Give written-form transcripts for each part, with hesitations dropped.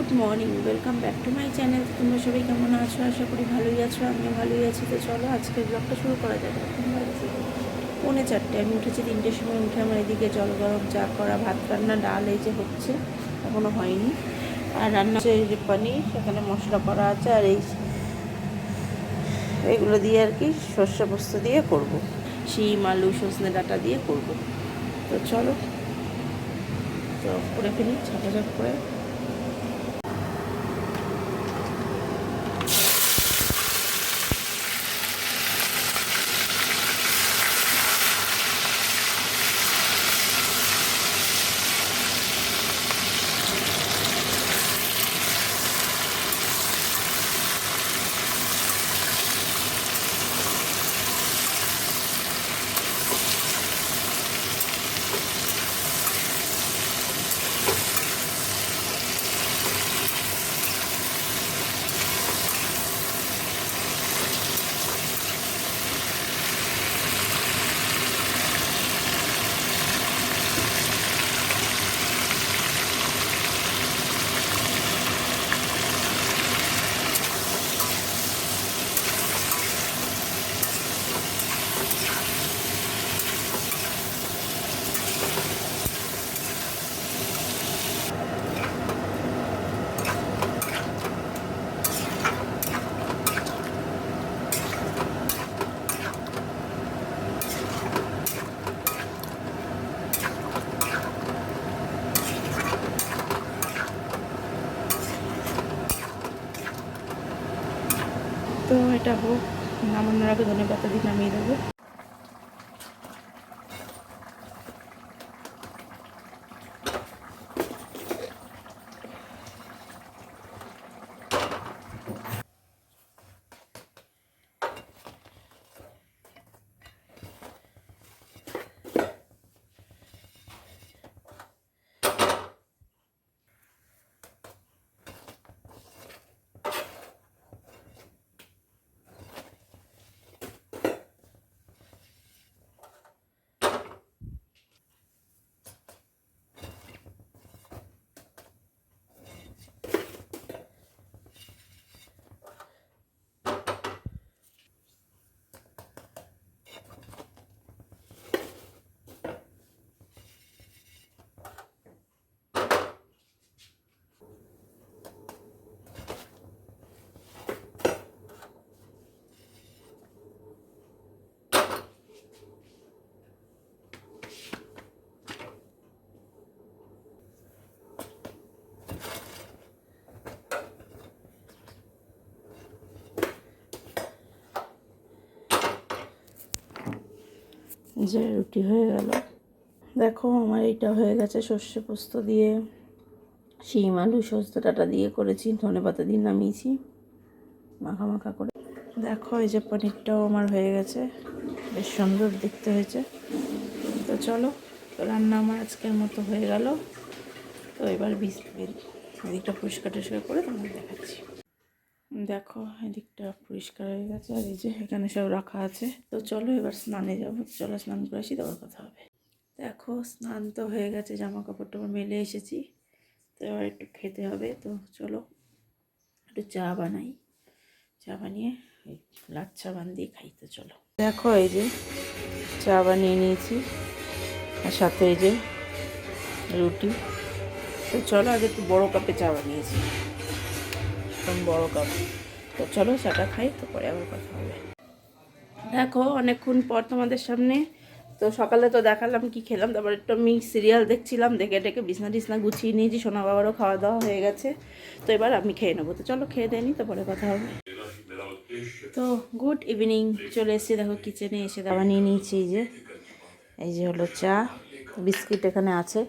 Good morning, welcome back to my channel. তোমরা সবাই কেমন আছো? আশা করি ভালোই আছো, আমিও ভালোই আছি। তো চলো আজকের ব্লগটা শুরু করা যাবে। এখন বাজছে 3:45। আমি উঠেছি 3টের সময়। উঠে আমার এদিকে জল গরম, চা করা, ভাত রান্না, ডাল এই যে হচ্ছে, এখনও হয়নি। আর রান্না হচ্ছে এই যে পনির, সেখানে মশলা করা আছে। আর এইগুলো দিয়ে আর কি সর্ষে পোস্ত দিয়ে করব, শিম আলু সজনে ডাঁটা দিয়ে করব। তো চলো, তো করে ফেলি ঝাপাঝাপ করে। তো এটা হোক, নামানোর আগে ধনেপাতা দিয়ে নামিয়ে দেবো। যে রুটি হয়ে গেল। দেখো আমার এইটা হয়ে গেছে, সর্ষে পোস্ত দিয়ে, শিম আলু সজনে ডাঁটা দিয়ে করেছি, ধনেপাতা দিয়ে নামিয়েছি মাখা মাখা করে। দেখো এই যে পনিরটাও আমার হয়ে গেছে, বেশ সুন্দর দেখতে হয়েছে। তো চলো, তো রান্না আমার আজকের মতো হয়ে গেল। তো এবার এদিকটা পরিষ্কার টরিষ্কার করে তোমাদের দেখাচ্ছি। দেখো এদিকটা পরিষ্কার হয়ে গেছে, আর এই যে এখানে সব রাখা আছে। তো চলো এবার স্নানে যাবো, চলো স্নান করে আসি, তারপর কথা হবে। দেখো স্নান তো হয়ে গেছে, জামা কাপড় টাপড় মেলে এসেছি। তো এবার একটু খেতে হবে। তো চলো একটু চা বানাই, চা বানিয়ে লাচ্ছা বানিয়ে খাই। তো চলো, দেখো এই যে চা বানিয়ে নিয়েছি, আর সাথে এই যে রুটি। তো চলো আগে একটু বড়ো কাপে চা বানিয়েছি, একদম বড়ো কাপ। তো চলো চাটা খাই, তো পরে আবার কথা হবে। দেখো অনেকক্ষণ পর তোমাদের সামনে। তো সকালে তো দেখালাম কি খেলাম, তারপর একটু আমি সিরিয়াল দেখছিলাম, দেখে ডেকে বিছনা টিছনা গুছিয়ে নিয়েছি, সোনা বাবারও খাওয়া দাওয়া হয়ে গেছে। তো এবার আমি খেয়ে নেবো। তো চলো খেয়ে দেয়নি, তো পরে কথা হবে। তো গুড ইভিনিং, চলে এসেছি দেখো কিচেনে, এসে দাবা নিয়ে নিয়েছি। এই যে হলো চা, বিস্কিট এখানে আছে।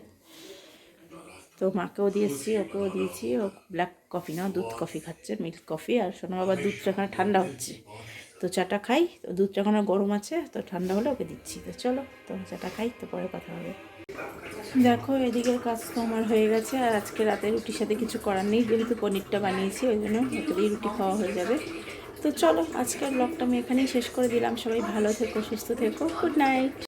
তো মাকেও দিয়েছি, ওকেও দিয়েছি। ও ব্ল্যাক কফি না, দুধ কফি খাচ্ছে, মিল্ক কফি। আর সোনা বাবার দুধটা এখানে ঠান্ডা হচ্ছে, তো চাটা খাই। তো দুধটা এখানে গরম আছে, তো ঠান্ডা হলে ওকে দিচ্ছি। তো চলো তো চাটা খাই, তো পরে কথা হবে। দেখো এদিকের কাজ তো আমার হয়ে গেছে। আর আজকে রাতে রুটির সাথে কিছু করার নেই, যেহেতু পনিরটা বানিয়েছি, ওই জন্য ওটাতেই রুটি খাওয়া হয়ে যাবে। তো চলো আজকের ব্লগটা আমি এখানেই শেষ করে দিলাম। সবাই ভালো থেকো, সুস্থ থেকো, গুড নাইট।